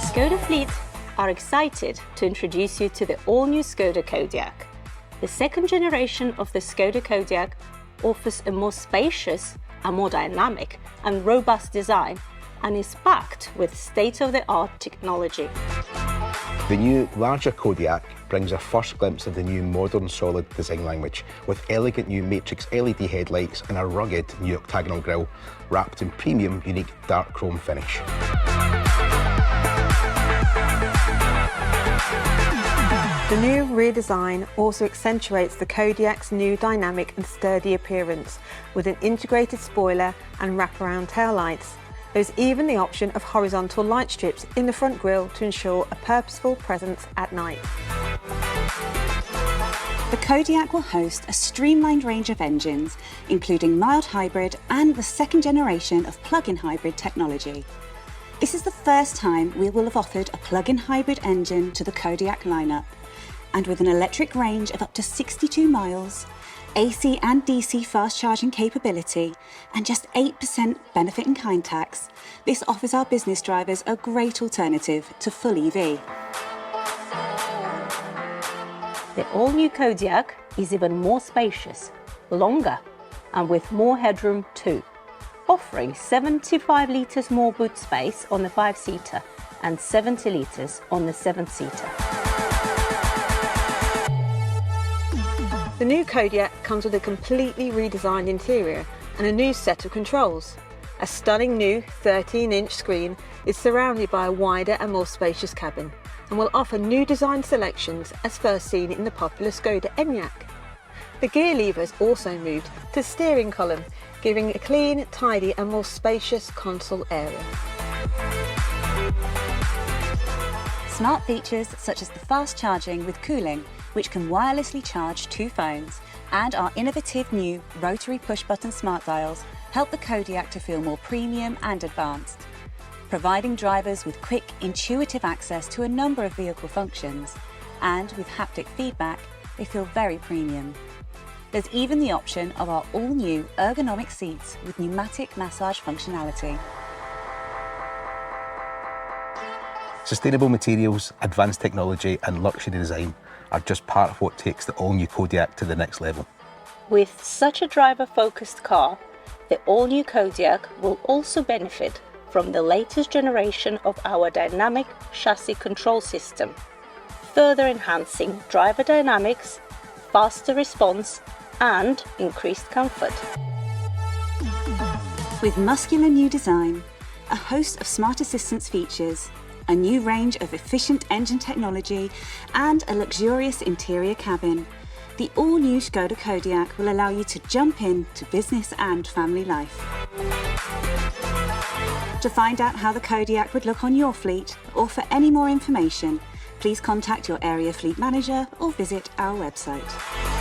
Škoda Fleet are excited to introduce you to the all-new Škoda Kodiaq. The second generation of the Škoda Kodiaq offers a more spacious, a more dynamic and robust design and is backed with state-of-the-art technology. The new, larger Kodiaq brings a first glimpse of the new modern solid design language with elegant new matrix LED headlights and a rugged new octagonal grille wrapped in premium, unique dark chrome finish. The new rear design also accentuates the Kodiaq's new dynamic and sturdy appearance with an integrated spoiler and wraparound taillights. There's even the option of horizontal light strips in the front grille to ensure a purposeful presence at night. The Kodiaq will host a streamlined range of engines, including mild hybrid and the second generation of plug-in hybrid technology. This is the first time we will have offered a plug-in hybrid engine to the Kodiaq lineup, and with an electric range of up to 62 miles, AC and DC fast charging capability, and just 8% benefit in kind tax, this offers our business drivers a great alternative to full EV. The all-new Kodiaq is even more spacious, longer, and with more headroom too, offering 75 litres more boot space on the 5-seater and 70 litres on the 7-seater. The new Kodiaq comes with a completely redesigned interior and a new set of controls. A stunning new 13-inch screen is surrounded by a wider and more spacious cabin and will offer new design selections as first seen in the popular Škoda Enyaq. The gear levers also moved to steering column, giving a clean, tidy and more spacious console area. Smart features such as the fast charging with cooling, which can wirelessly charge 2 phones, and our innovative new rotary push-button smart dials help the Kodiaq to feel more premium and advanced, providing drivers with quick, intuitive access to a number of vehicle functions, and with haptic feedback, they feel very premium. There's even the option of our all-new ergonomic seats with pneumatic massage functionality. Sustainable materials, advanced technology and luxury design are just part of what takes the all-new Kodiaq to the next level. With such a driver-focused car, the all-new Kodiaq will also benefit from the latest generation of our dynamic chassis control system, further enhancing driver dynamics, faster response and increased comfort. With muscular new design, a host of smart assistance features, a new range of efficient engine technology and a luxurious interior cabin, the all-new Škoda Kodiaq will allow you to jump in to business and family life. To find out how the Kodiaq would look on your fleet or for any more information, please contact your area fleet manager or visit our website.